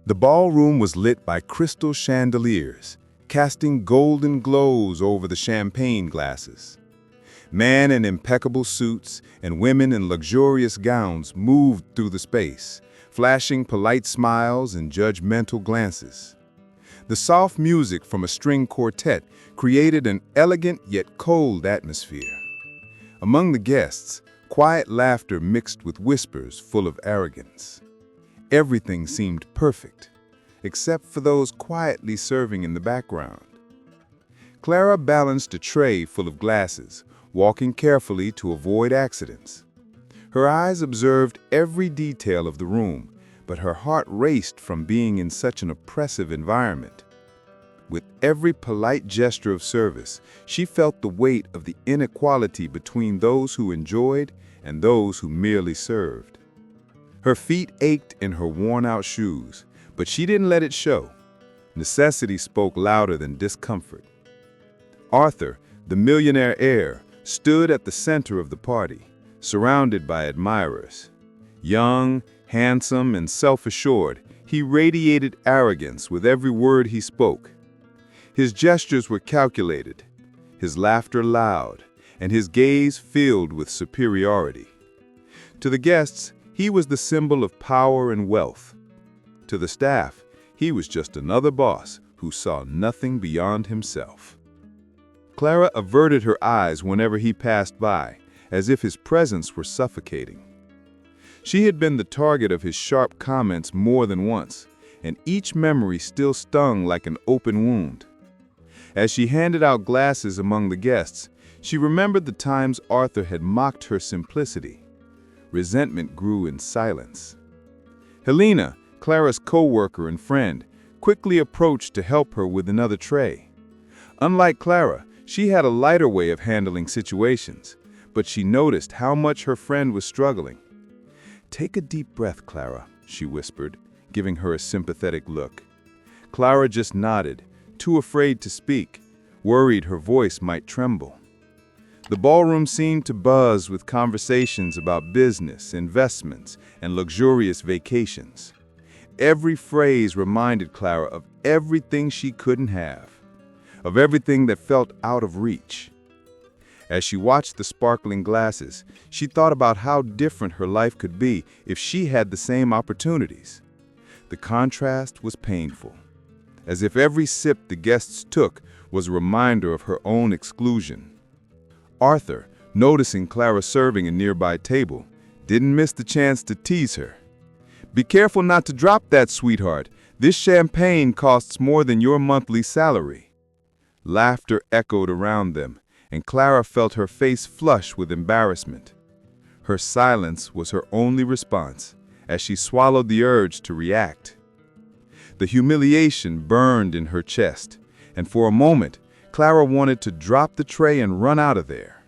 The ballroom was lit by crystal chandeliers, casting golden glows over the champagne glasses. Men in impeccable suits and women in luxurious gowns moved through the space, flashing polite smiles and judgmental glances. The soft music from a string quartet created an elegant yet cold atmosphere. Among the guests, quiet laughter mixed with whispers full of arrogance. Everything seemed perfect, except for those quietly serving in the background. Clara balanced a tray full of glasses, walking carefully to avoid accidents. Her eyes observed every detail of the room, but her heart raced from being in such an oppressive environment. With every polite gesture of service, she felt the weight of the inequality between those who enjoyed and those who merely served. Her feet ached in her worn-out shoes, but she didn't let it show. Necessity spoke louder than discomfort. Arthur, the millionaire heir, stood at the center of the party, surrounded by admirers. Young, handsome, and self-assured, he radiated arrogance with every word he spoke. His gestures were calculated, his laughter loud, and his gaze filled with superiority. To the guests, he was the symbol of power and wealth. To the staff, he was just another boss who saw nothing beyond himself. Clara averted her eyes whenever he passed by, as if his presence were suffocating. She had been the target of his sharp comments more than once, and each memory still stung like an open wound. As she handed out glasses among the guests, she remembered the times Arthur had mocked her simplicity. Resentment grew in silence. Helena, Clara's co-worker and friend, quickly approached to help her with another tray. Unlike Clara, she had a lighter way of handling situations, but she noticed how much her friend was struggling. "Take a deep breath, Clara," she whispered, giving her a sympathetic look. Clara just nodded, too afraid to speak, worried her voice might tremble. The ballroom seemed to buzz with conversations about business, investments, and luxurious vacations. Every phrase reminded Clara of everything she couldn't have, of everything that felt out of reach. As she watched the sparkling glasses, she thought about how different her life could be if she had the same opportunities. The contrast was painful, as if every sip the guests took was a reminder of her own exclusion. Arthur, noticing Clara serving a nearby table, didn't miss the chance to tease her. "Be careful not to drop that, sweetheart. This champagne costs more than your monthly salary." Laughter echoed around them, and Clara felt her face flush with embarrassment. Her silence was her only response, as she swallowed the urge to react. The humiliation burned in her chest, and for a moment, Clara wanted to drop the tray and run out of there.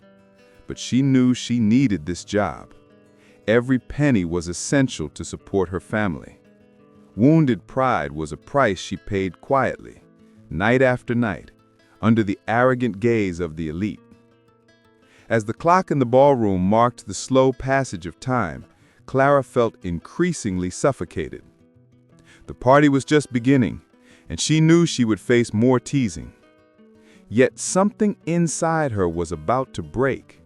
But she knew she needed this job. Every penny was essential to support her family. Wounded pride was a price she paid quietly, night after night, under the arrogant gaze of the elite. As the clock in the ballroom marked the slow passage of time, Clara felt increasingly suffocated. The party was just beginning, and she knew she would face more teasing. Yet something inside her was about to break.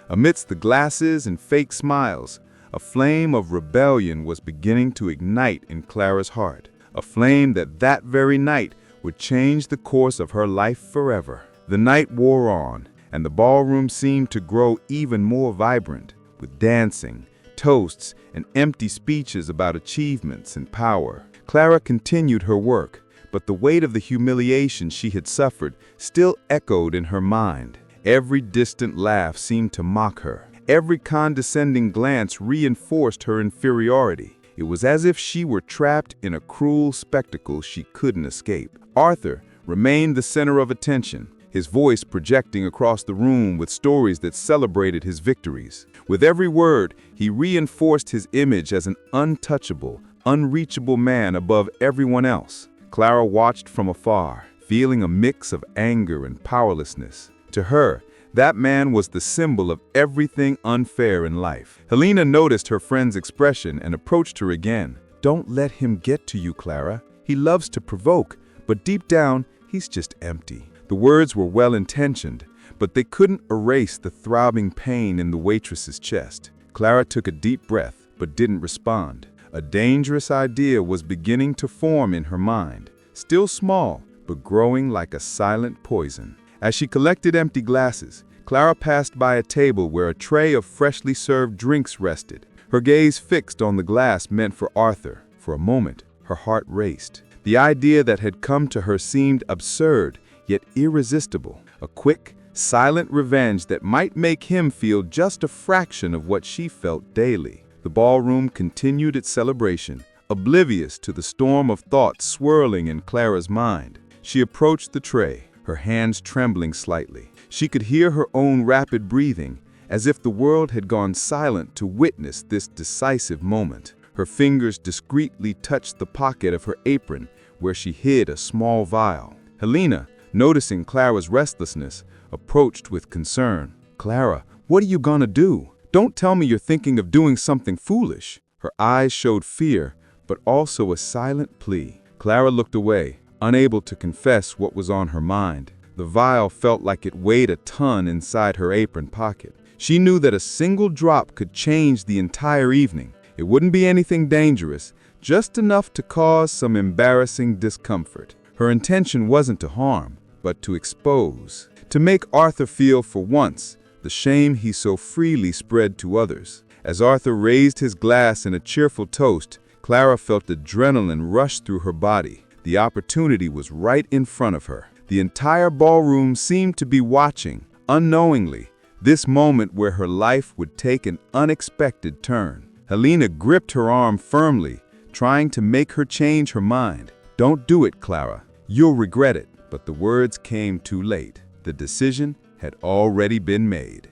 Amidst the glasses and fake smiles, a flame of rebellion was beginning to ignite in Clara's heart, a flame that very night would change the course of her life forever. The night wore on, and the ballroom seemed to grow even more vibrant, with dancing, toasts, and empty speeches about achievements and power. Clara continued her work, but the weight of the humiliation she had suffered still echoed in her mind. Every distant laugh seemed to mock her. Every condescending glance reinforced her inferiority. It was as if she were trapped in a cruel spectacle she couldn't escape. Arthur remained the center of attention, his voice projecting across the room with stories that celebrated his victories. With every word, he reinforced his image as an untouchable, unreachable man above everyone else. Clara watched from afar, feeling a mix of anger and powerlessness. To her, that man was the symbol of everything unfair in life. Helena noticed her friend's expression and approached her again. Don't let him get to you, Clara. He loves to provoke, but deep down, he's just empty. The words were well-intentioned, but they couldn't erase the throbbing pain in the waitress's chest. Clara took a deep breath, but didn't respond. A dangerous idea was beginning to form in her mind, still small, but growing like a silent poison. As she collected empty glasses, Clara passed by a table where a tray of freshly served drinks rested. Her gaze fixed on the glass meant for Arthur. For a moment, her heart raced. The idea that had come to her seemed absurd, yet irresistible. A quick, silent revenge that might make him feel just a fraction of what she felt daily. The ballroom continued its celebration, oblivious to the storm of thoughts swirling in Clara's mind. She approached the tray, her hands trembling slightly. She could hear her own rapid breathing, as if the world had gone silent to witness this decisive moment. Her fingers discreetly touched the pocket of her apron, where she hid a small vial. Helena, noticing Clara's restlessness, approached with concern. "Clara, what are you gonna do? Don't tell me you're thinking of doing something foolish." Her eyes showed fear, but also a silent plea. Clara looked away, unable to confess what was on her mind. The vial felt like it weighed a ton inside her apron pocket. She knew that a single drop could change the entire evening. It wouldn't be anything dangerous, just enough to cause some embarrassing discomfort. Her intention wasn't to harm, but to expose. To make Arthur feel for once the shame he so freely spread to others. As Arthur raised his glass in a cheerful toast, Clara felt adrenaline rush through her body. The opportunity was right in front of her. The entire ballroom seemed to be watching, unknowingly, this moment where her life would take an unexpected turn. Helena gripped her arm firmly, trying to make her change her mind. "Don't do it, Clara. You'll regret it." But the words came too late. The decision had already been made.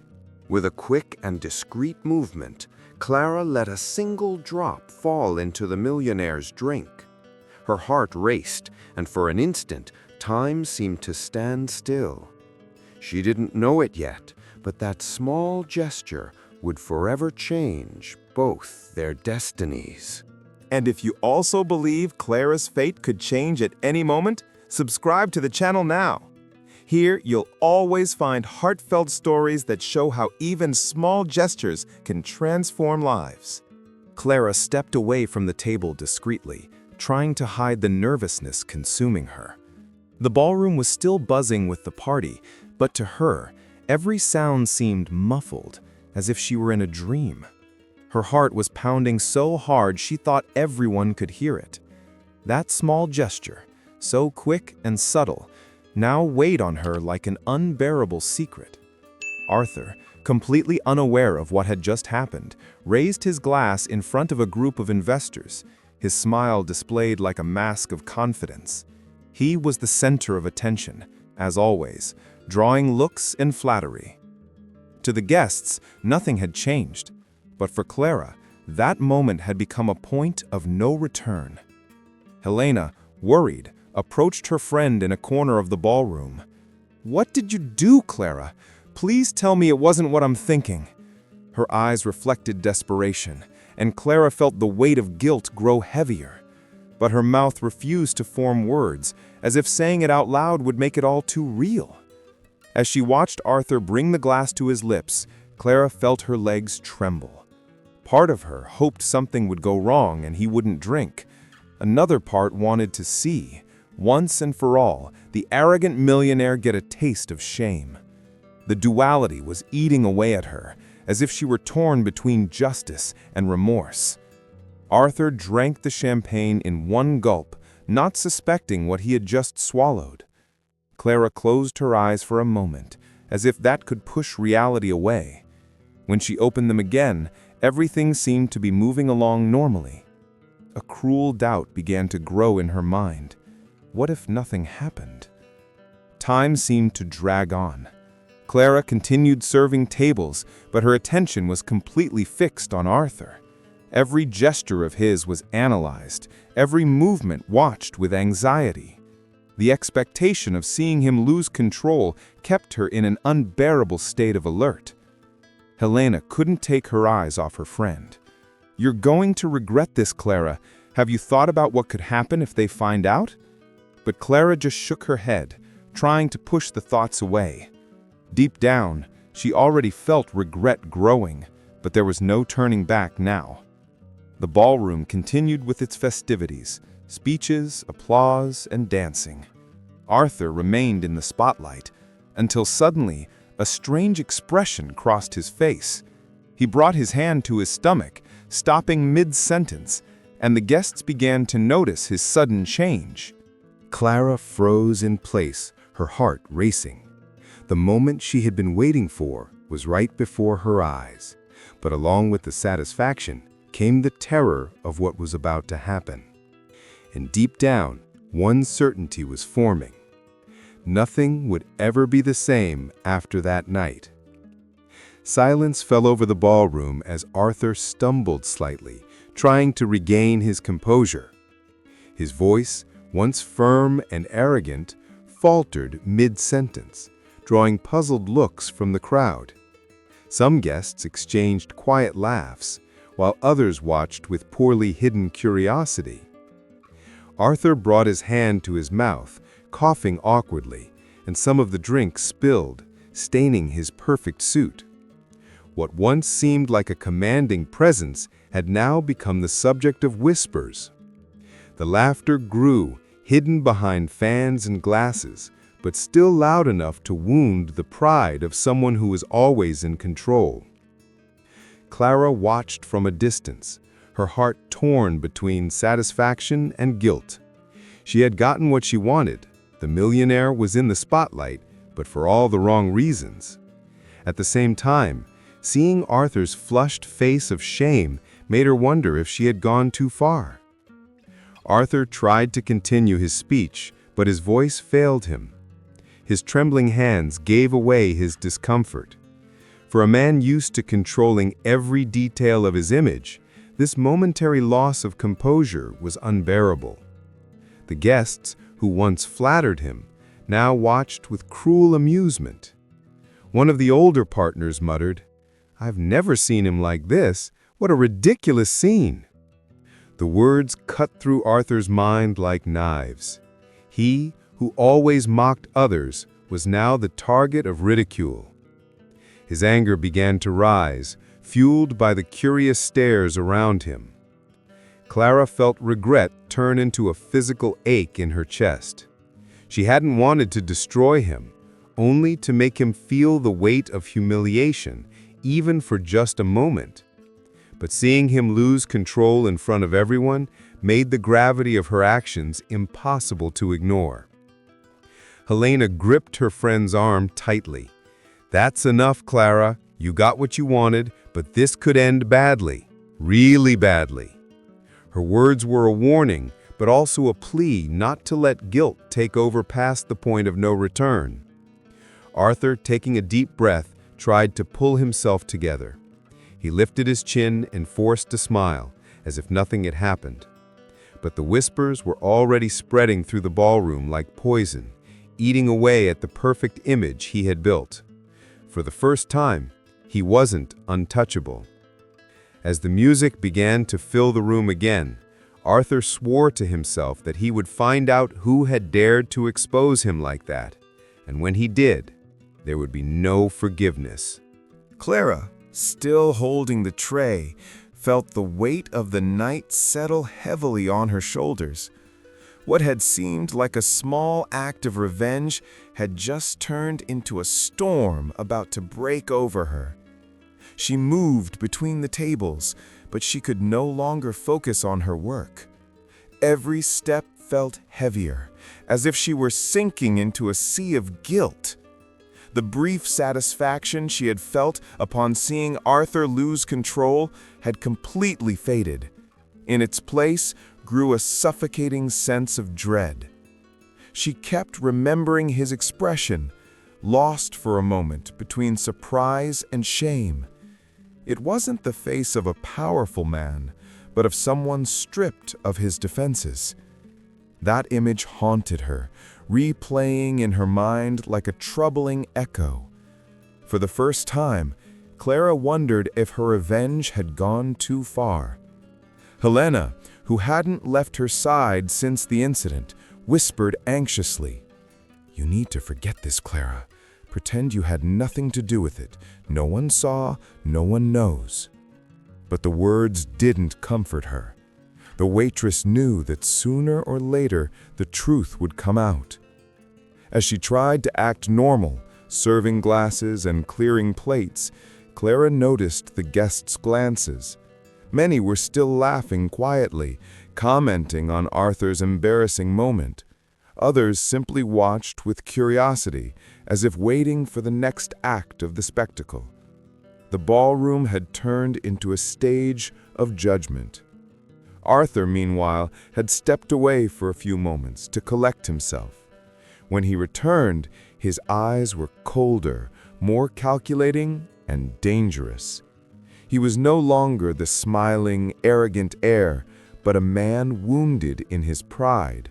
With a quick and discreet movement, Clara let a single drop fall into the millionaire's drink. Her heart raced, and for an instant, time seemed to stand still. She didn't know it yet, but that small gesture would forever change both their destinies. And if you also believe Clara's fate could change at any moment, subscribe to the channel now. Here, you'll always find heartfelt stories that show how even small gestures can transform lives. Clara stepped away from the table discreetly, trying to hide the nervousness consuming her. The ballroom was still buzzing with the party, but to her, every sound seemed muffled, as if she were in a dream. Her heart was pounding so hard she thought everyone could hear it. That small gesture, so quick and subtle, now weighed on her like an unbearable secret. Arthur, completely unaware of what had just happened, raised his glass in front of a group of investors, his smile displayed like a mask of confidence. He was the center of attention, as always, drawing looks and flattery. To the guests, nothing had changed, but for Clara, that moment had become a point of no return. Helena, worried, approached her friend in a corner of the ballroom. "What did you do, Clara? Please tell me it wasn't what I'm thinking." Her eyes reflected desperation, and Clara felt the weight of guilt grow heavier. But her mouth refused to form words, as if saying it out loud would make it all too real. As she watched Arthur bring the glass to his lips, Clara felt her legs tremble. Part of her hoped something would go wrong and he wouldn't drink. Another part wanted to see, once and for all, the arrogant millionaire get a taste of shame. The duality was eating away at her, as if she were torn between justice and remorse. Arthur drank the champagne in one gulp, not suspecting what he had just swallowed. Clara closed her eyes for a moment, as if that could push reality away. When she opened them again, everything seemed to be moving along normally. A cruel doubt began to grow in her mind. What if nothing happened? Time seemed to drag on. Clara continued serving tables, but her attention was completely fixed on Arthur. Every gesture of his was analyzed, every movement watched with anxiety. The expectation of seeing him lose control kept her in an unbearable state of alert. Helena couldn't take her eyes off her friend. "You're going to regret this, Clara. Have you thought about what could happen if they find out?" But Clara just shook her head, trying to push the thoughts away. Deep down, she already felt regret growing, but there was no turning back now. The ballroom continued with its festivities, speeches, applause, and dancing. Arthur remained in the spotlight, until suddenly a strange expression crossed his face. He brought his hand to his stomach, stopping mid-sentence, and the guests began to notice his sudden change. Clara froze in place, her heart racing. The moment she had been waiting for was right before her eyes, but along with the satisfaction came the terror of what was about to happen. And deep down, one certainty was forming. Nothing would ever be the same after that night. Silence fell over the ballroom as Arthur stumbled slightly, trying to regain his composure. His voice, once firm and arrogant, faltered mid-sentence, drawing puzzled looks from the crowd. Some guests exchanged quiet laughs, while others watched with poorly hidden curiosity. Arthur brought his hand to his mouth, coughing awkwardly, and some of the drink spilled, staining his perfect suit. What once seemed like a commanding presence had now become the subject of whispers. The laughter grew, hidden behind fans and glasses, but still loud enough to wound the pride of someone who was always in control. Clara watched from a distance, her heart torn between satisfaction and guilt. She had gotten what she wanted. The millionaire was in the spotlight, but for all the wrong reasons. At the same time, seeing Arthur's flushed face of shame made her wonder if she had gone too far. Arthur tried to continue his speech, but his voice failed him. His trembling hands gave away his discomfort. For a man used to controlling every detail of his image, this momentary loss of composure was unbearable. The guests, who once flattered him, now watched with cruel amusement. One of the older partners muttered, "I've never seen him like this. What a ridiculous scene!" The words cut through Arthur's mind like knives. He, who always mocked others, was now the target of ridicule. His anger began to rise, fueled by the curious stares around him. Clara felt regret turn into a physical ache in her chest. She hadn't wanted to destroy him, only to make him feel the weight of humiliation, even for just a moment. But seeing him lose control in front of everyone made the gravity of her actions impossible to ignore. Helena gripped her friend's arm tightly. "That's enough, Clara. You got what you wanted, but this could end badly, really badly." Her words were a warning, but also a plea not to let guilt take over past the point of no return. Arthur, taking a deep breath, tried to pull himself together. He lifted his chin and forced a smile, as if nothing had happened. But the whispers were already spreading through the ballroom like poison, eating away at the perfect image he had built. For the first time, he wasn't untouchable. As the music began to fill the room again, Arthur swore to himself that he would find out who had dared to expose him like that, and when he did, there would be no forgiveness. Clara, still holding the tray, felt the weight of the night settle heavily on her shoulders. What had seemed like a small act of revenge had just turned into a storm about to break over her. She moved between the tables, but she could no longer focus on her work. Every step felt heavier, as if she were sinking into a sea of guilt. The brief satisfaction she had felt upon seeing Arthur lose control had completely faded. In its place grew a suffocating sense of dread. She kept remembering his expression, lost for a moment between surprise and shame. It wasn't the face of a powerful man, but of someone stripped of his defenses. That image haunted her, replaying in her mind like a troubling echo. For the first time, Clara wondered if her revenge had gone too far. Helena, who hadn't left her side since the incident, whispered anxiously, "You need to forget this, Clara. Pretend you had nothing to do with it. No one saw, no one knows." But the words didn't comfort her. The waitress knew that sooner or later the truth would come out. As she tried to act normal, serving glasses and clearing plates, Clara noticed the guests' glances. Many were still laughing quietly, commenting on Arthur's embarrassing moment. Others simply watched with curiosity, as if waiting for the next act of the spectacle. The ballroom had turned into a stage of judgment. Arthur, meanwhile, had stepped away for a few moments to collect himself. When he returned, his eyes were colder, more calculating, and dangerous. He was no longer the smiling, arrogant heir, but a man wounded in his pride.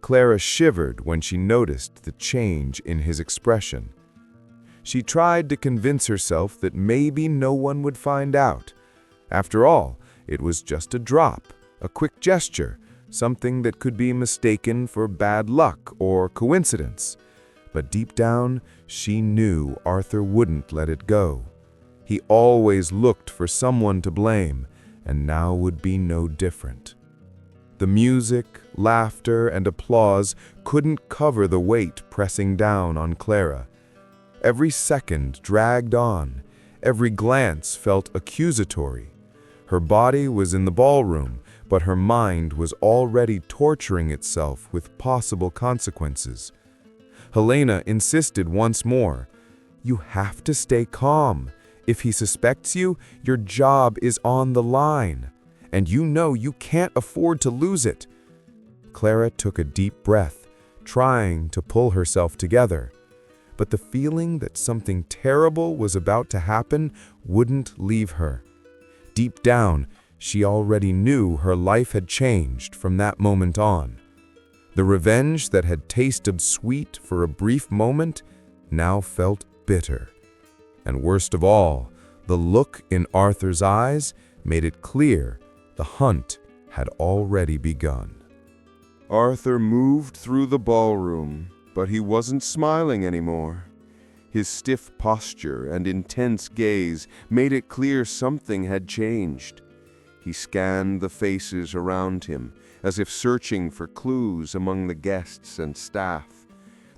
Clara shivered when she noticed the change in his expression. She tried to convince herself that maybe no one would find out. After all, it was just a drop, a quick gesture, something that could be mistaken for bad luck or coincidence. But deep down, she knew Arthur wouldn't let it go. He always looked for someone to blame, and now would be no different. The music, laughter, and applause couldn't cover the weight pressing down on Clara. Every second dragged on. Every glance felt accusatory. Her body was in the ballroom, but her mind was already torturing itself with possible consequences. Helena insisted once more, "You have to stay calm. If he suspects you, your job is on the line. And you know you can't afford to lose it." Clara took a deep breath, trying to pull herself together. But the feeling that something terrible was about to happen wouldn't leave her. Deep down, she already knew her life had changed from that moment on. The revenge that had tasted sweet for a brief moment now felt bitter. And worst of all, the look in Arthur's eyes made it clear the hunt had already begun. Arthur moved through the ballroom, but he wasn't smiling anymore. His stiff posture and intense gaze made it clear something had changed. He scanned the faces around him, as if searching for clues among the guests and staff.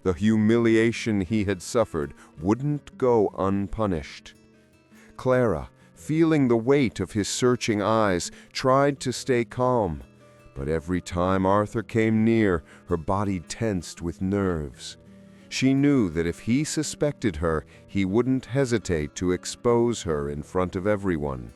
The humiliation he had suffered wouldn't go unpunished. Clara, feeling the weight of his searching eyes, tried to stay calm. But every time Arthur came near, her body tensed with nerves. She knew that if he suspected her, he wouldn't hesitate to expose her in front of everyone.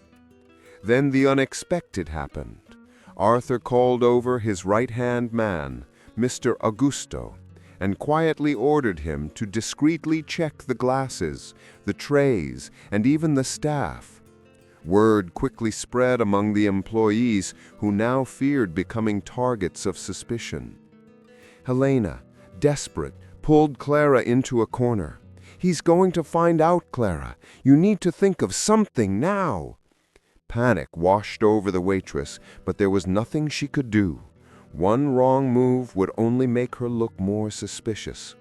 Then the unexpected happened. Arthur called over his right-hand man, Mr. Augusto, and quietly ordered him to discreetly check the glasses, the trays, and even the staff. Word quickly spread among the employees, who now feared becoming targets of suspicion. Helena, desperate, pulled Clara into a corner. "He's going to find out, Clara. You need to think of something now." Panic washed over the waitress, but there was nothing she could do. One wrong move would only make her look more suspicious.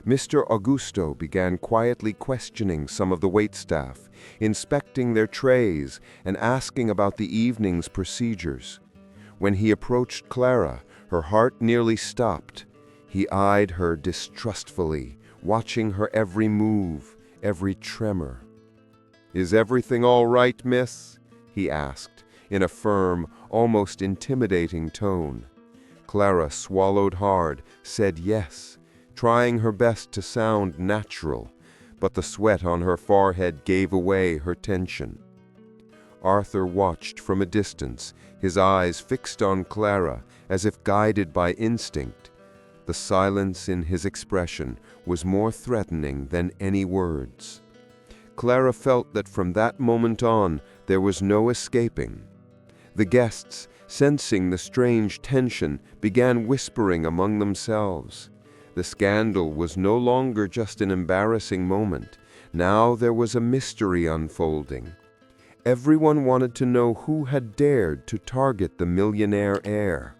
Mr. Augusto began quietly questioning some of the waitstaff, inspecting their trays and asking about the evening's procedures. When he approached Clara, her heart nearly stopped. He eyed her distrustfully, watching her every move, every tremor. "Is everything all right, miss?" he asked, in a firm, almost intimidating tone. Clara swallowed hard, said yes, trying her best to sound natural, but the sweat on her forehead gave away her tension. Arthur watched from a distance, his eyes fixed on Clara as if guided by instinct. The silence in his expression was more threatening than any words. Clara felt that from that moment on, there was no escaping. The guests, sensing the strange tension, began whispering among themselves. The scandal was no longer just an embarrassing moment. Now there was a mystery unfolding. Everyone wanted to know who had dared to target the millionaire heir.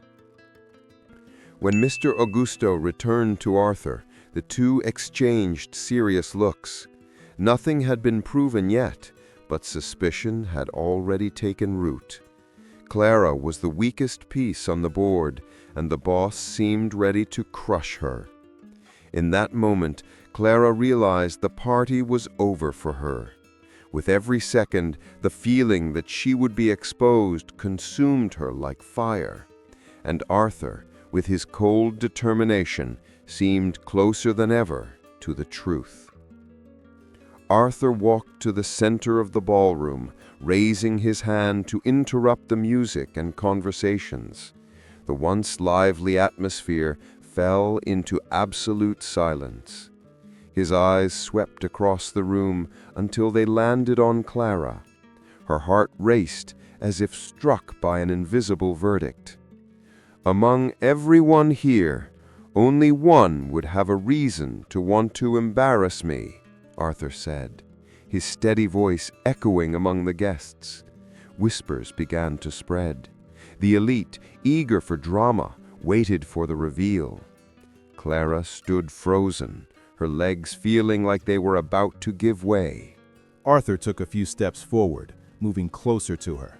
When Mr. Augusto returned to Arthur, the two exchanged serious looks. Nothing had been proven yet, but suspicion had already taken root. Clara was the weakest piece on the board, and the boss seemed ready to crush her. In that moment, Clara realized the party was over for her. With every second, the feeling that she would be exposed consumed her like fire. And Arthur, with his cold determination, seemed closer than ever to the truth. Arthur walked to the center of the ballroom, raising his hand to interrupt the music and conversations. The once lively atmosphere fell into absolute silence. His eyes swept across the room until they landed on Clara. Her heart raced as if struck by an invisible verdict. Among everyone here, only one would have a reason to want to embarrass me, Arthur said, his steady voice echoing among the guests. Whispers began to spread. The elite, eager for drama, waited for the reveal. Clara stood frozen, her legs feeling like they were about to give way. Arthur took a few steps forward, moving closer to her.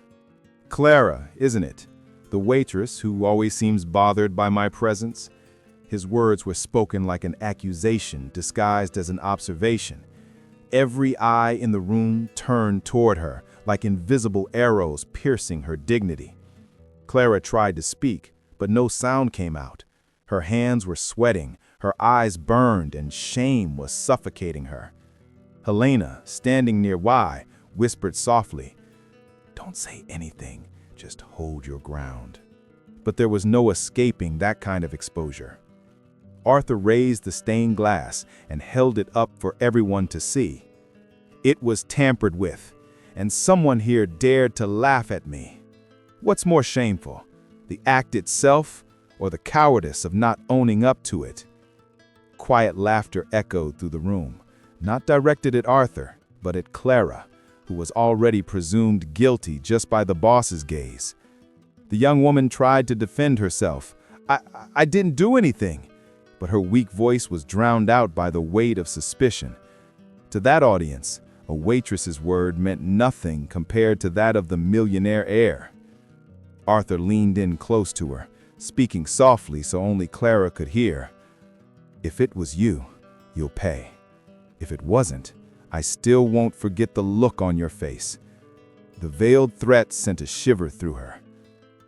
"Clara, isn't it? The waitress who always seems bothered by my presence?" His words were spoken like an accusation disguised as an observation. Every eye in the room turned toward her, like invisible arrows piercing her dignity. Clara tried to speak, but no sound came out. Her hands were sweating, her eyes burned, and shame was suffocating her. Helena, standing nearby, whispered softly, "Don't say anything, just hold your ground." But there was no escaping that kind of exposure. Arthur raised the stained glass and held it up for everyone to see. "It was tampered with, and someone here dared to laugh at me. What's more shameful, the act itself or the cowardice of not owning up to it?" Quiet laughter echoed through the room, not directed at Arthur, but at Clara, who was already presumed guilty just by the boss's gaze. The young woman tried to defend herself. I didn't do anything." But her weak voice was drowned out by the weight of suspicion. To that audience, a waitress's word meant nothing compared to that of the millionaire heir. Arthur leaned in close to her, speaking softly so only Clara could hear. "If it was you, you'll pay. If it wasn't, I still won't forget the look on your face." The veiled threat sent a shiver through her.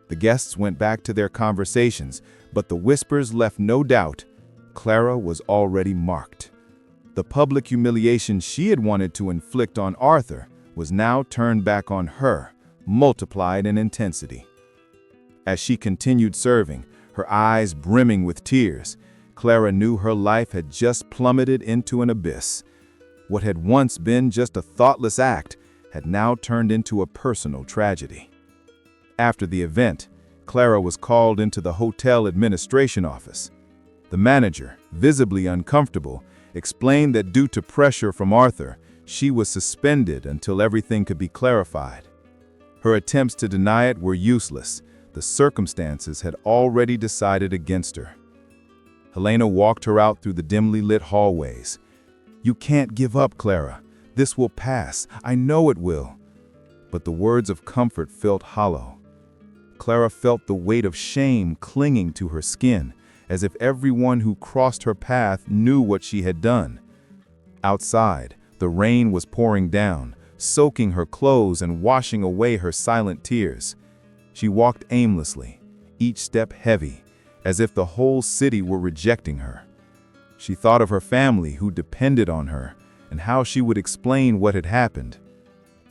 The guests went back to their conversations, but the whispers left no doubt. Clara was already marked. The public humiliation she had wanted to inflict on Arthur was now turned back on her, multiplied in intensity. As she continued serving, her eyes brimming with tears, Clara knew her life had just plummeted into an abyss. What had once been just a thoughtless act had now turned into a personal tragedy. After the event, Clara was called into the hotel administration office. The manager, visibly uncomfortable, explained that due to pressure from Arthur, she was suspended until everything could be clarified. Her attempts to deny it were useless. The circumstances had already decided against her. Helena walked her out through the dimly lit hallways. "You can't give up, Clara. This will pass. I know it will." But the words of comfort felt hollow. Clara felt the weight of shame clinging to her skin, as if everyone who crossed her path knew what she had done. Outside, the rain was pouring down, soaking her clothes and washing away her silent tears. She walked aimlessly, each step heavy, as if the whole city were rejecting her. She thought of her family who depended on her and how she would explain what had happened.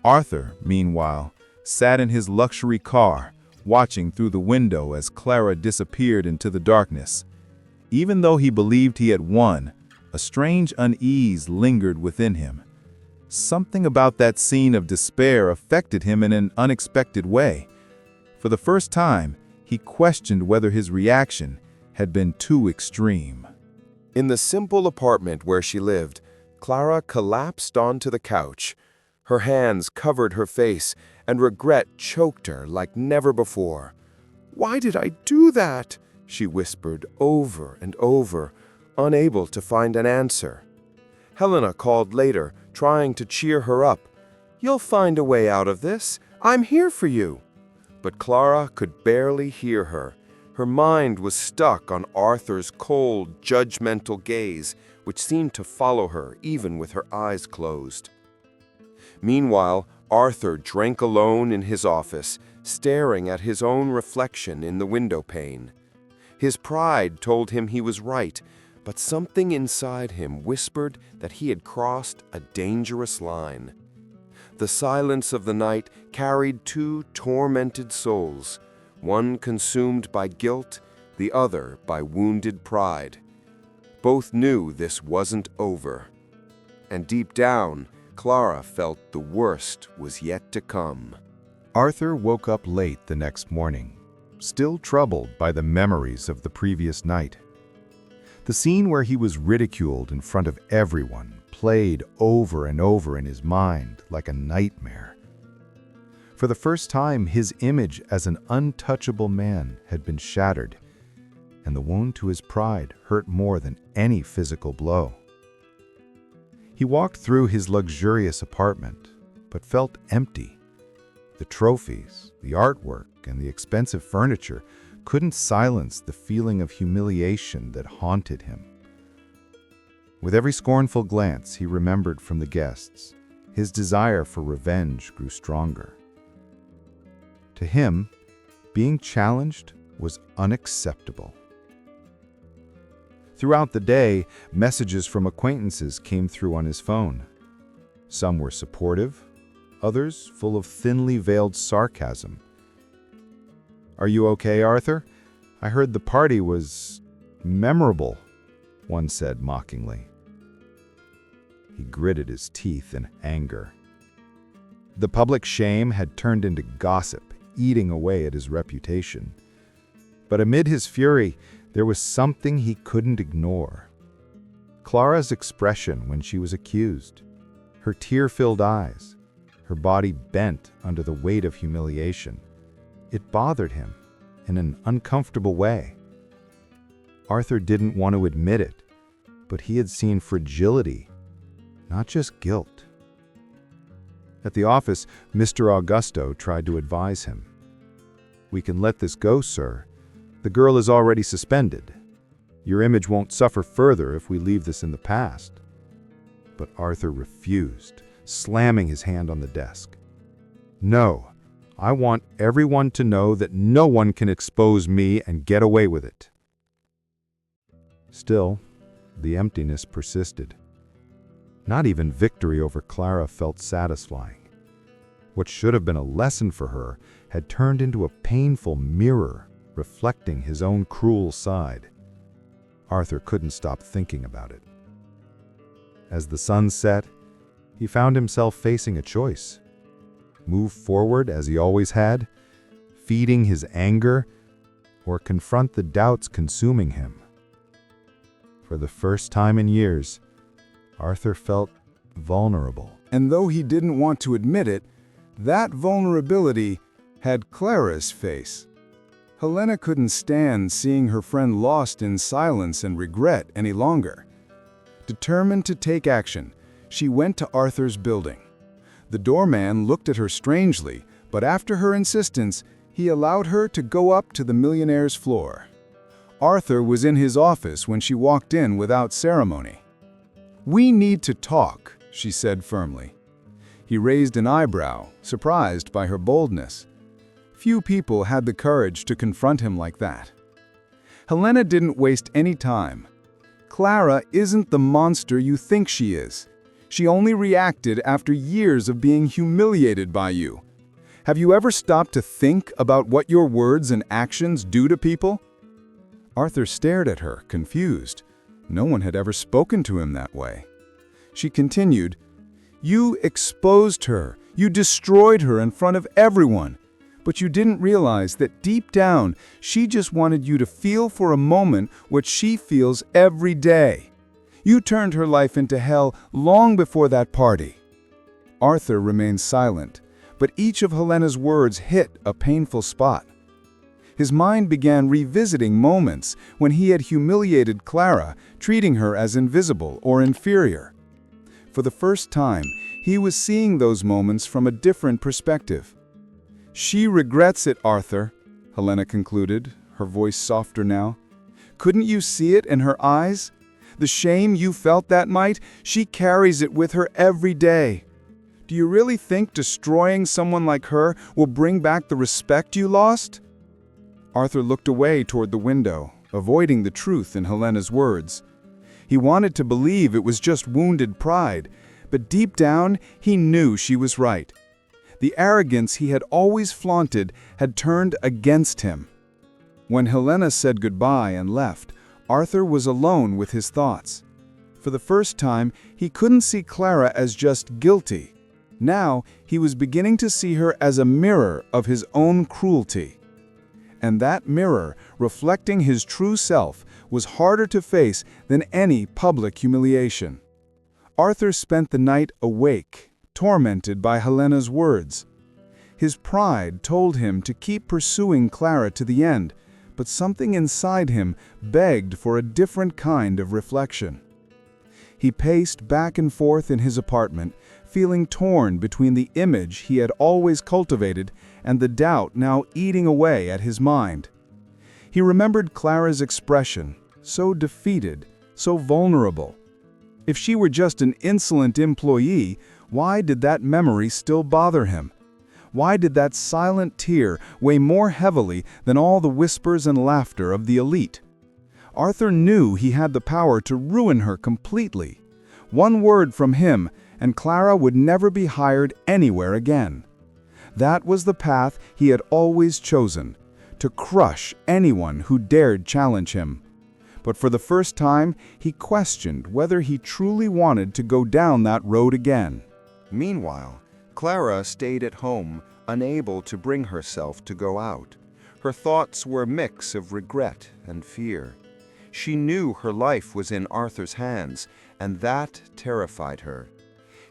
Arthur, meanwhile, sat in his luxury car, watching through the window as Clara disappeared into the darkness. Even though he believed he had won, a strange unease lingered within him. Something about that scene of despair affected him in an unexpected way. For the first time, he questioned whether his reaction had been too extreme. In the simple apartment where she lived, Clara collapsed onto the couch. Her hands covered her face, and regret choked her like never before. "Why did I do that?" she whispered over and over, unable to find an answer. Helena called later, trying to cheer her up. "You'll find a way out of this. I'm here for you." But Clara could barely hear her. Her mind was stuck on Arthur's cold, judgmental gaze, which seemed to follow her even with her eyes closed. Meanwhile, Arthur drank alone in his office, staring at his own reflection in the window pane. His pride told him he was right, but something inside him whispered that he had crossed a dangerous line. The silence of the night carried two tormented souls, one consumed by guilt, the other by wounded pride. Both knew this wasn't over. And deep down, Clara felt the worst was yet to come. Arthur woke up late the next morning, still troubled by the memories of the previous night. The scene where he was ridiculed in front of everyone played over and over in his mind like a nightmare. For the first time, his image as an untouchable man had been shattered, and the wound to his pride hurt more than any physical blow. He walked through his luxurious apartment, but felt empty. The trophies, the artwork, and the expensive furniture couldn't silence the feeling of humiliation that haunted him. With every scornful glance he remembered from the guests, his desire for revenge grew stronger. To him, being challenged was unacceptable. Throughout the day, messages from acquaintances came through on his phone. Some were supportive, others full of thinly veiled sarcasm. "Are you okay, Arthur? I heard the party was memorable," one said mockingly. He gritted his teeth in anger. The public shame had turned into gossip, eating away at his reputation. But amid his fury, there was something he couldn't ignore. Clara's expression when she was accused, her tear-filled eyes, her body bent under the weight of humiliation. It bothered him in an uncomfortable way. Arthur didn't want to admit it, but he had seen fragility, not just guilt. At the office, Mr. Augusto tried to advise him. "We can let this go, sir. The girl is already suspended. Your image won't suffer further if we leave this in the past." But Arthur refused, slamming his hand on the desk. "No, I want everyone to know that no one can expose me and get away with it." Still, the emptiness persisted. Not even victory over Clara felt satisfying. What should have been a lesson for her had turned into a painful mirror reflecting his own cruel side. Arthur couldn't stop thinking about it. As the sun set, he found himself facing a choice. Move forward as he always had, feeding his anger, or confront the doubts consuming him. For the first time in years, Arthur felt vulnerable. And though he didn't want to admit it, that vulnerability had Clara's face. Helena couldn't stand seeing her friend lost in silence and regret any longer. Determined to take action, she went to Arthur's building. The doorman looked at her strangely, but after her insistence, he allowed her to go up to the millionaire's floor. Arthur was in his office when she walked in without ceremony. "We need to talk," she said firmly. He raised an eyebrow, surprised by her boldness. Few people had the courage to confront him like that. Helena didn't waste any time. "Clara isn't the monster you think she is. She only reacted after years of being humiliated by you. Have you ever stopped to think about what your words and actions do to people?" Arthur stared at her, confused. No one had ever spoken to him that way. She continued, "You exposed her. You destroyed her in front of everyone. But you didn't realize that deep down, she just wanted you to feel for a moment what she feels every day. You turned her life into hell long before that party." Arthur remained silent, but each of Helena's words hit a painful spot. His mind began revisiting moments when he had humiliated Clara, treating her as invisible or inferior. For the first time, he was seeing those moments from a different perspective. "She regrets it, Arthur," Helena concluded, her voice softer now. "Couldn't you see it in her eyes? The shame you felt that night, she carries it with her every day. Do you really think destroying someone like her will bring back the respect you lost?" Arthur looked away toward the window, avoiding the truth in Helena's words. He wanted to believe it was just wounded pride, but deep down, he knew she was right. The arrogance he had always flaunted had turned against him. When Helena said goodbye and left, Arthur was alone with his thoughts. For the first time, he couldn't see Clara as just guilty. Now, he was beginning to see her as a mirror of his own cruelty. And that mirror, reflecting his true self, was harder to face than any public humiliation. Arthur spent the night awake, tormented by Helena's words. His pride told him to keep pursuing Clara to the end, but something inside him begged for a different kind of reflection. He paced back and forth in his apartment, feeling torn between the image he had always cultivated and the doubt now eating away at his mind. He remembered Clara's expression, so defeated, so vulnerable. If she were just an insolent employee, why did that memory still bother him? Why did that silent tear weigh more heavily than all the whispers and laughter of the elite? Arthur knew he had the power to ruin her completely. One word from him, and Clara would never be hired anywhere again. That was the path he had always chosen, to crush anyone who dared challenge him. But for the first time, he questioned whether he truly wanted to go down that road again. Meanwhile, Clara stayed at home, unable to bring herself to go out. Her thoughts were a mix of regret and fear. She knew her life was in Arthur's hands, and that terrified her.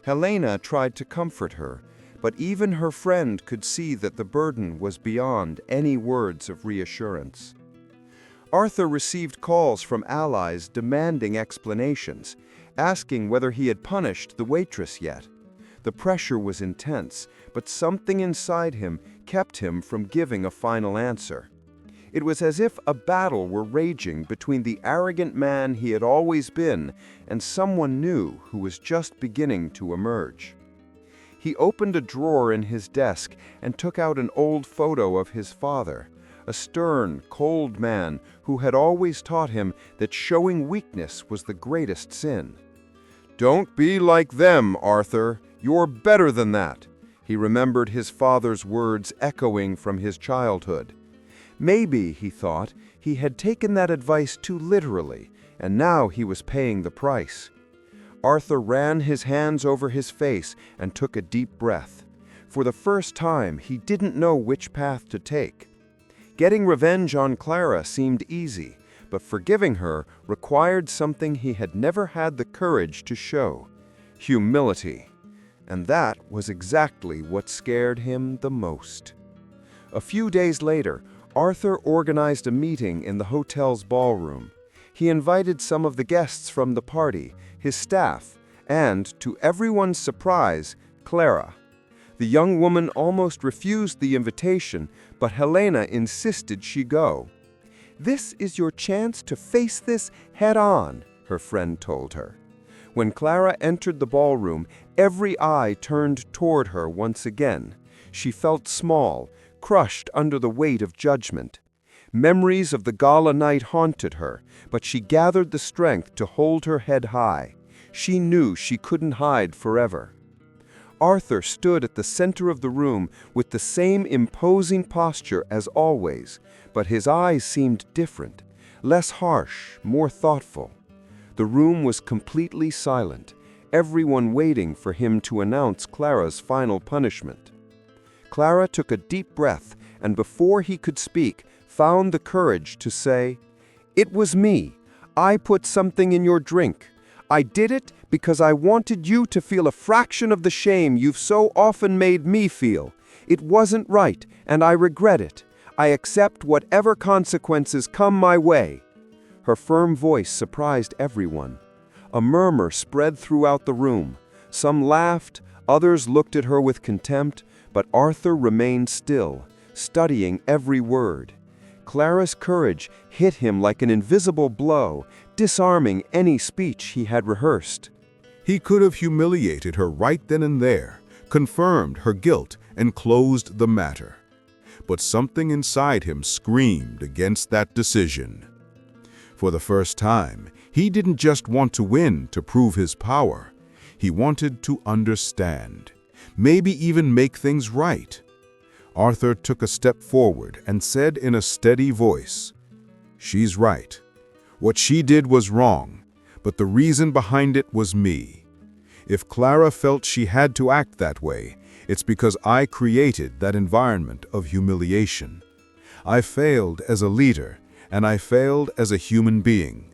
Helena tried to comfort her, but even her friend could see that the burden was beyond any words of reassurance. Arthur received calls from allies demanding explanations, asking whether he had punished the waitress yet. The pressure was intense, but something inside him kept him from giving a final answer. It was as if a battle were raging between the arrogant man he had always been and someone new who was just beginning to emerge. He opened a drawer in his desk and took out an old photo of his father, a stern, cold man who had always taught him that showing weakness was the greatest sin. "Don't be like them, Arthur. You're better than that." He remembered his father's words echoing from his childhood. Maybe, he thought, he had taken that advice too literally, and now he was paying the price. Arthur ran his hands over his face and took a deep breath. For the first time, he didn't know which path to take. Getting revenge on Clara seemed easy, but forgiving her required something he had never had the courage to show: humility. And that was exactly what scared him the most. A few days later, Arthur organized a meeting in the hotel's ballroom. He invited some of the guests from the party, his staff, and, to everyone's surprise, Clara. The young woman almost refused the invitation, but Helena insisted she go. "This is your chance to face this head-on," her friend told her. When Clara entered the ballroom, every eye turned toward her once again. She felt small, crushed under the weight of judgment. Memories of the gala night haunted her, but she gathered the strength to hold her head high. She knew she couldn't hide forever. Arthur stood at the center of the room with the same imposing posture as always, but his eyes seemed different, less harsh, more thoughtful. The room was completely silent, everyone waiting for him to announce Clara's final punishment. Clara took a deep breath, and before he could speak, found the courage to say, "It was me. I put something in your drink. I did it because I wanted you to feel a fraction of the shame you've so often made me feel. It wasn't right, and I regret it. I accept whatever consequences come my way." Her firm voice surprised everyone. A murmur spread throughout the room. Some laughed, others looked at her with contempt, but Arthur remained still, studying every word. Clara's courage hit him like an invisible blow, disarming any speech he had rehearsed. He could have humiliated her right then and there, confirmed her guilt, and closed the matter. But something inside him screamed against that decision. For the first time, he didn't just want to win to prove his power. He wanted to understand, maybe even make things right. Arthur took a step forward and said in a steady voice, "She's right. What she did was wrong, but the reason behind it was me. If Clara felt she had to act that way, it's because I created that environment of humiliation. I failed as a leader, and I failed as a human being."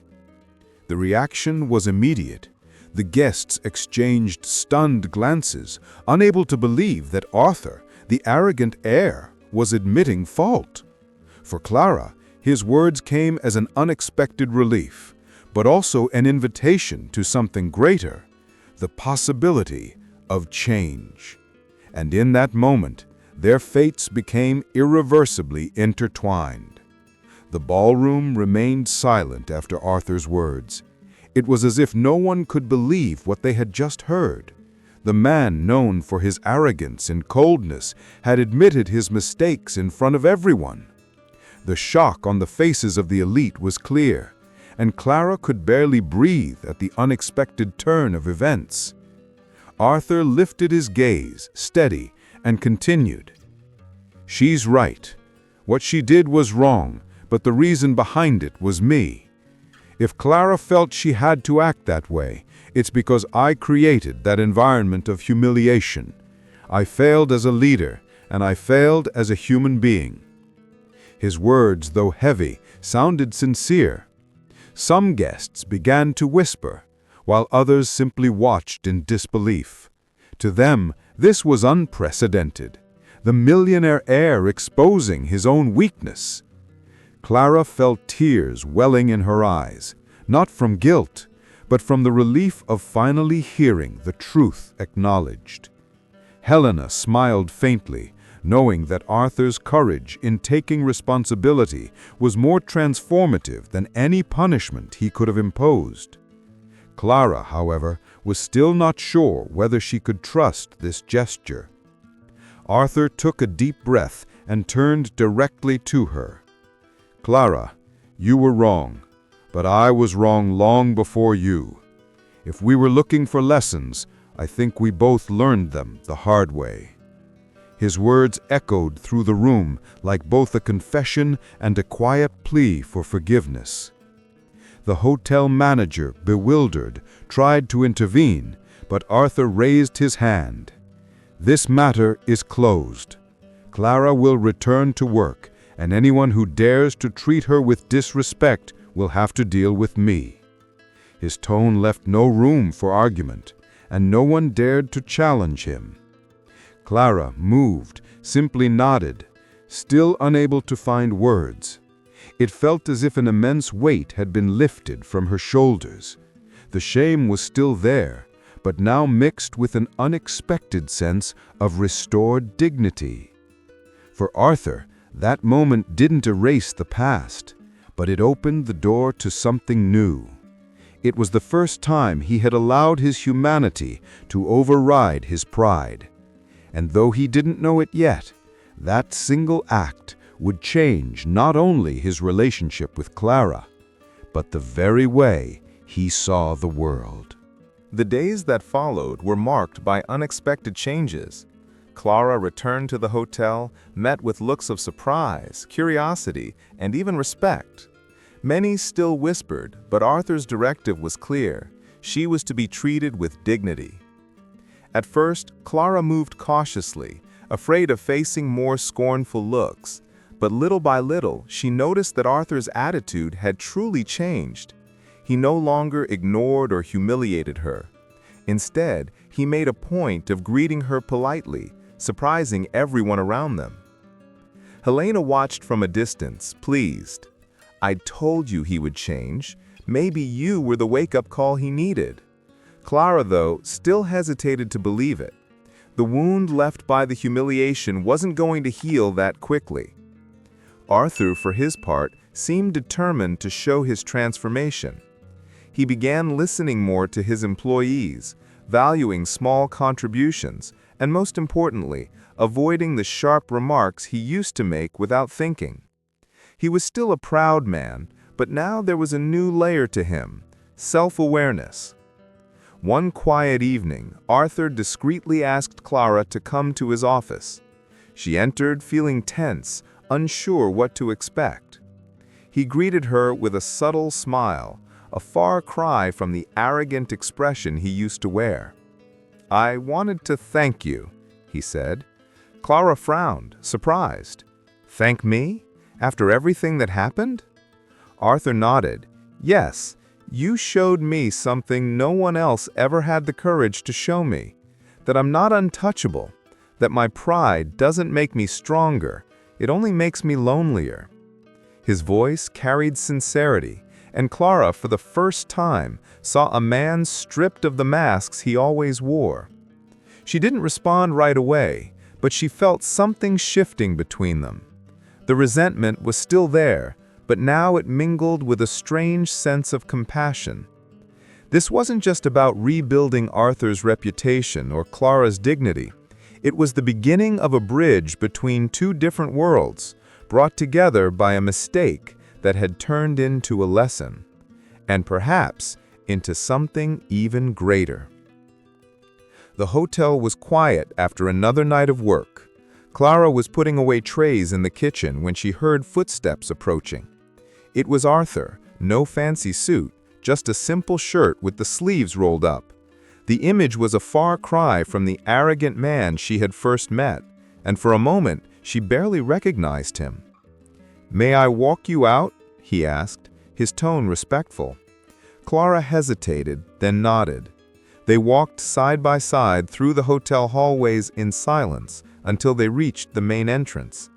The reaction was immediate. The guests exchanged stunned glances, unable to believe that Arthur, the arrogant heir, was admitting fault. For Clara, his words came as an unexpected relief, but also an invitation to something greater, the possibility of change. And in that moment, their fates became irreversibly intertwined. The ballroom remained silent after Arthur's words. It was as if no one could believe what they had just heard. The man known for his arrogance and coldness had admitted his mistakes in front of everyone. The shock on the faces of the elite was clear, and Clara could barely breathe at the unexpected turn of events. Arthur lifted his gaze, steady, and continued. "She's right. What she did was wrong, but the reason behind it was me. If Clara felt she had to act that way, it's because I created that environment of humiliation. I failed as a leader, and I failed as a human being." His words, though heavy, sounded sincere. Some guests began to whisper, while others simply watched in disbelief. To them, this was unprecedented. The millionaire heir exposing his own weakness. Clara felt tears welling in her eyes, not from guilt, but from the relief of finally hearing the truth acknowledged. Helena smiled faintly, knowing that Arthur's courage in taking responsibility was more transformative than any punishment he could have imposed. Clara, however, was still not sure whether she could trust this gesture. Arthur took a deep breath and turned directly to her. "Clara, you were wrong, but I was wrong long before you. If we were looking for lessons, I think we both learned them the hard way." His words echoed through the room like both a confession and a quiet plea for forgiveness. The hotel manager, bewildered, tried to intervene, but Arthur raised his hand. "This matter is closed. Clara will return to work, and anyone who dares to treat her with disrespect will have to deal with me." His tone left no room for argument, and no one dared to challenge him. Clara, moved, simply nodded, still unable to find words. It felt as if an immense weight had been lifted from her shoulders. The shame was still there, but now mixed with an unexpected sense of restored dignity. For Arthur, that moment didn't erase the past, but it opened the door to something new. It was the first time he had allowed his humanity to override his pride. And though he didn't know it yet, that single act would change not only his relationship with Clara, but the very way he saw the world. The days that followed were marked by unexpected changes. Clara returned to the hotel, met with looks of surprise, curiosity, and even respect. Many still whispered, but Arthur's directive was clear. She was to be treated with dignity. At first, Clara moved cautiously, afraid of facing more scornful looks. But little by little, she noticed that Arthur's attitude had truly changed. He no longer ignored or humiliated her. Instead, he made a point of greeting her politely, surprising everyone around them. Helena watched from a distance, pleased. "I told you he would change. Maybe you were the wake-up call he needed." Clara, though, still hesitated to believe it. The wound left by the humiliation wasn't going to heal that quickly. Arthur, for his part, seemed determined to show his transformation. He began listening more to his employees, valuing small contributions, and most importantly, avoiding the sharp remarks he used to make without thinking. He was still a proud man, but now there was a new layer to him: self-awareness. One quiet evening, Arthur discreetly asked Clara to come to his office. She entered feeling tense, unsure what to expect. He greeted her with a subtle smile, a far cry from the arrogant expression he used to wear. "I wanted to thank you," he said. Clara frowned, surprised. "Thank me? After everything that happened?" Arthur nodded. "Yes, you showed me something no one else ever had the courage to show me. That I'm not untouchable. That my pride doesn't make me stronger. It only makes me lonelier." His voice carried sincerity, and Clara, for the first time, saw a man stripped of the masks he always wore. She didn't respond right away, but she felt something shifting between them. The resentment was still there, but now it mingled with a strange sense of compassion. This wasn't just about rebuilding Arthur's reputation or Clara's dignity. It was the beginning of a bridge between two different worlds, brought together by a mistake that had turned into a lesson, and perhaps into something even greater. The hotel was quiet after another night of work. Clara was putting away trays in the kitchen when she heard footsteps approaching. It was Arthur, no fancy suit, just a simple shirt with the sleeves rolled up. The image was a far cry from the arrogant man she had first met, and for a moment she barely recognized him. "May I walk you out?" he asked, his tone respectful. Clara hesitated, then nodded. They walked side by side through the hotel hallways in silence until they reached the main entrance.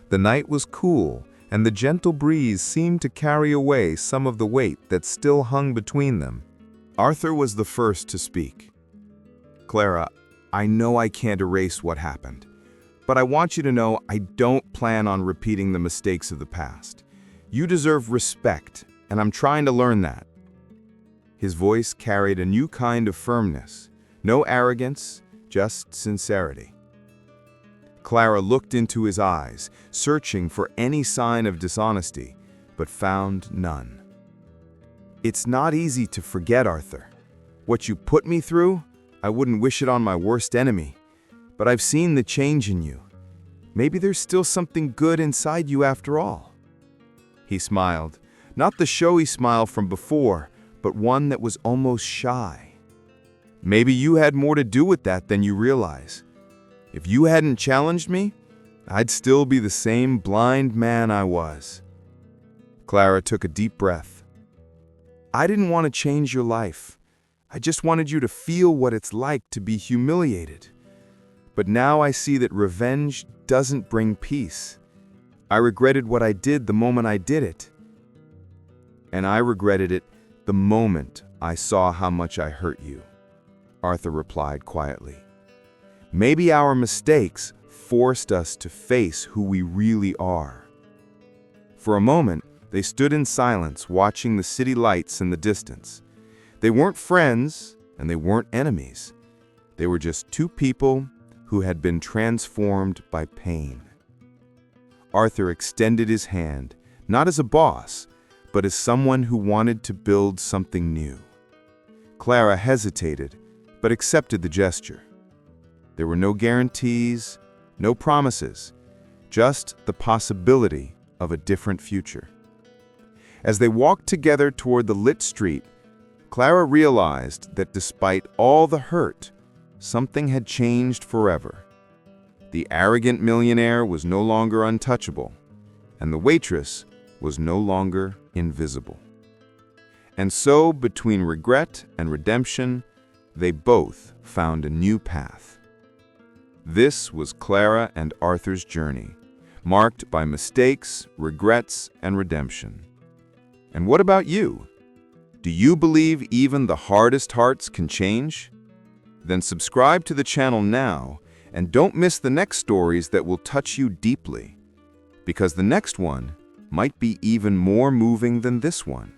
The night was cool, and the gentle breeze seemed to carry away some of the weight that still hung between them. Arthur was the first to speak. "Clara, I know I can't erase what happened, but I want you to know I don't plan on repeating the mistakes of the past. You deserve respect, and I'm trying to learn that." His voice carried a new kind of firmness, no arrogance, just sincerity. Clara looked into his eyes, searching for any sign of dishonesty, but found none. "It's not easy to forget, Arthur. What you put me through, I wouldn't wish it on my worst enemy. But I've seen the change in you. Maybe there's still something good inside you after all." He smiled, not the showy smile from before, but one that was almost shy. "Maybe you had more to do with that than you realize. If you hadn't challenged me, I'd still be the same blind man I was." Clara took a deep breath. "I didn't want to change your life. I just wanted you to feel what it's like to be humiliated. But now I see that revenge doesn't bring peace. I regretted what I did the moment I did it. And I regretted it the moment I saw how much I hurt you," Arthur replied quietly. "Maybe our mistakes forced us to face who we really are." For a moment, they stood in silence, watching the city lights in the distance. They weren't friends, and they weren't enemies. They were just two people who had been transformed by pain. Arthur extended his hand, not as a boss, but as someone who wanted to build something new. Clara hesitated, but accepted the gesture. There were no guarantees, no promises, just the possibility of a different future. As they walked together toward the lit street, Clara realized that despite all the hurt, something had changed forever. The arrogant millionaire was no longer untouchable, and the waitress was no longer invisible. And so, between regret and redemption, they both found a new path. This was Clara and Arthur's journey, marked by mistakes, regrets, and redemption. And what about you? Do you believe even the hardest hearts can change? Then subscribe to the channel now and don't miss the next stories that will touch you deeply, because the next one might be even more moving than this one.